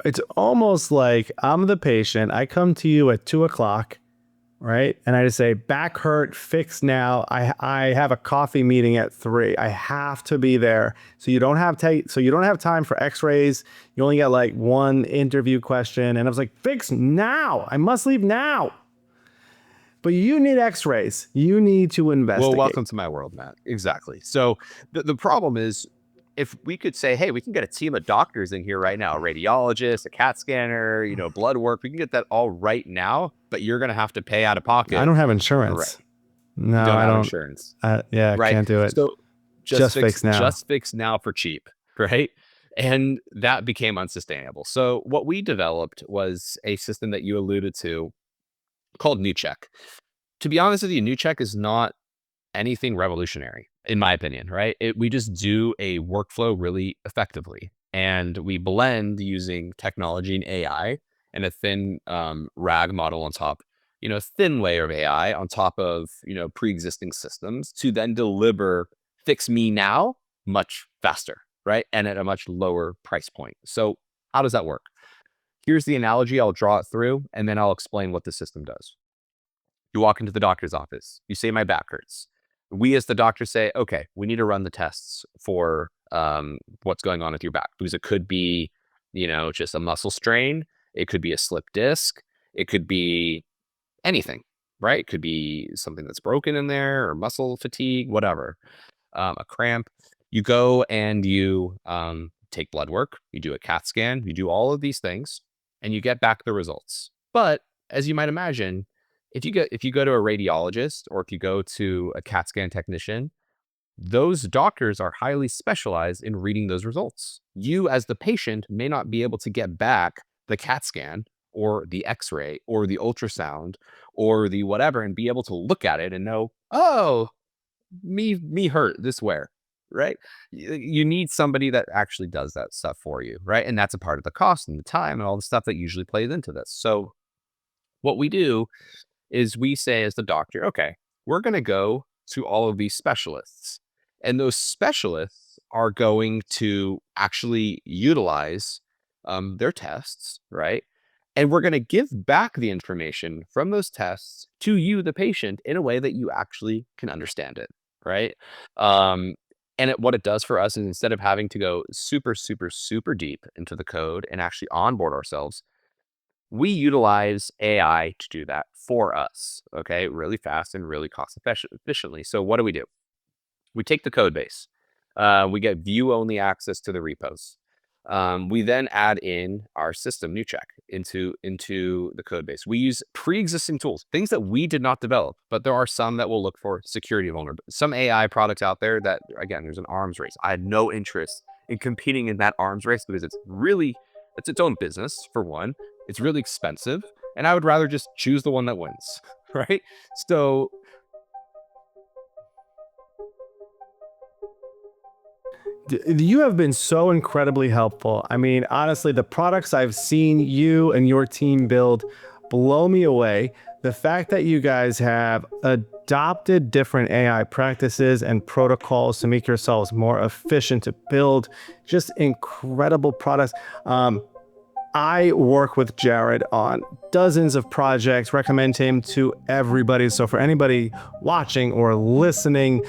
it's almost like I'm the patient. I come to you at 2:00, right? And I just say, back hurt, fix now. I have a coffee meeting at 3. I have to be there. So you don't have time for x-rays. You only get like one interview question. And I was like, fix now. I must leave now. But you need x-rays. You need to investigate. Well, welcome to my world, Matt. Exactly. So the problem is, if we could say, hey, we can get a team of doctors in here right now, a radiologist, a CAT scanner, blood work, we can get that all right now, but you're going to have to pay out of pocket. I don't have insurance. Right. No, you don't I have don't. Insurance. Yeah, right. Can't do it. So just fix now. Just fix now for cheap, right? And that became unsustainable. So what we developed was a system that you alluded to called NeuCheck. To be honest with you, NeuCheck is not anything revolutionary, in my opinion, right? We just do a workflow really effectively. And we blend using technology and AI and a thin RAG model on top, a thin layer of AI on top of, pre-existing systems to then deliver fix me now much faster, right? And at a much lower price point. So how does that work? Here's the analogy. I'll draw it through and then I'll explain what the system does. You walk into the doctor's office. You say, my back hurts. We as the doctor say, okay, we need to run the tests for what's going on with your back, because it could be, just a muscle strain. It could be a slip disc. It could be anything, right? It could be something that's broken in there or muscle fatigue, whatever, a cramp. You go and you take blood work. You do a CAT scan. You do all of these things and you get back the results. But as you might imagine, if you go to a radiologist or if you go to a CAT scan technician, those doctors are highly specialized in reading those results. You as the patient may not be able to get back the CAT scan or the X-ray or the ultrasound or the whatever, and be able to look at it and know, oh, me hurt this where, right? You need somebody that actually does that stuff for you, right? And that's a part of the cost and the time and all the stuff that usually plays into this. So what we do is we say as the doctor, okay, we're going to go to all of these specialists. And those specialists are going to actually utilize their tests, right? And we're going to give back the information from those tests to you, the patient, in a way that you actually can understand it, right? Um, what it does for us is instead of having to go super, super, super deep into the code and actually onboard ourselves, we utilize AI to do that for us, okay, really fast and really cost efficiently. So what do? We take the code base. We get view-only access to the repos. We then add in our system, NeuCheck, into the code base. We use pre-existing tools, things that we did not develop, but there are some that will look for security vulnerabilities. Some AI products out there that, again, there's an arms race. I had no interest in competing in that arms race because it's its own business, for one. It's really expensive, and I would rather just choose the one that wins, right? So You have been so incredibly helpful. I mean, honestly, the products I've seen you and your team build blow me away. The fact that you guys have adopted different AI practices and protocols to make yourselves more efficient to build just incredible products. I work with Jared on dozens of projects, recommend him to everybody. So for anybody watching or listening,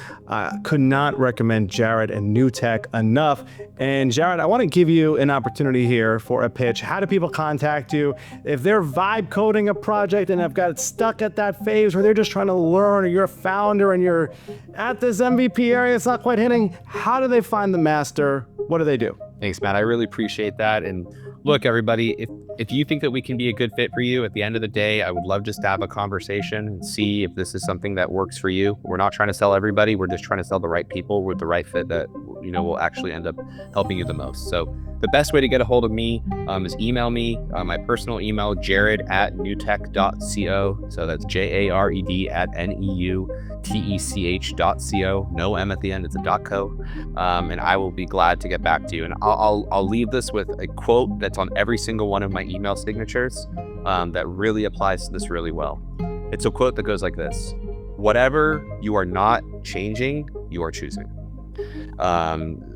could not recommend Jared and Neutech enough. And Jared, I want to give you an opportunity here for a pitch. How do people contact you? If they're vibe coding a project and have got stuck at that phase where they're just trying to learn, or you're a founder and you're at this MVP area, it's not quite hitting, how do they find the master? What do they do? Thanks, Matt. I really appreciate that. And look, everybody, if you think that we can be a good fit for you, at the end of the day, I would love just to have a conversation and see if this is something that works for you. We're not trying to sell everybody. We're just trying to sell the right people with the right fit that, will actually end up helping you the most. So the best way to get a hold of me is email me. My personal email, jared@neutech.co. So that's JARED at NEUTECH.co. No M at the end, it's a .co. And I will be glad to get back to you. And I'll leave this with a quote that's on every single one of my email signatures that really applies to this really well. It's a quote that goes like this: whatever you are not changing, you are choosing.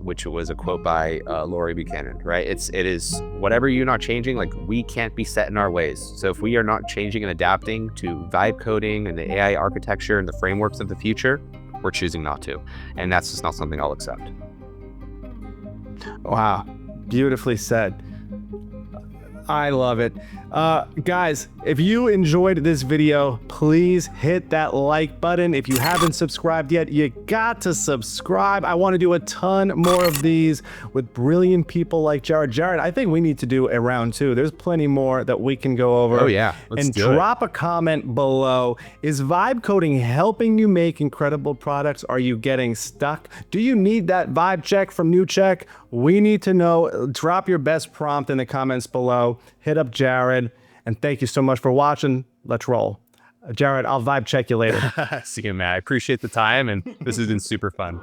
Which was a quote by Laurie Buchanan, right? It is whatever you're not changing, like we can't be set in our ways. So if we are not changing and adapting to vibe coding and the AI architecture and the frameworks of the future, we're choosing not to. And that's just not something I'll accept. Wow, beautifully said. I love it. Guys, if you enjoyed this video, please hit that like button. If you haven't subscribed yet, you got to subscribe. I want to do a ton more of these with brilliant people like Jared. Jared, I think we need to do a round 2. There's plenty more that we can go over. Oh yeah, let's do it. Drop a comment below. Is vibe coding helping you make incredible products? Are you getting stuck? Do you need that vibe check from NeuCheck? We need to know. Drop your best prompt in the comments below. Hit up Jared, and thank you so much for watching. Let's roll. Jared, I'll vibe check you later. See you, Matt. I appreciate the time, and this has been super fun.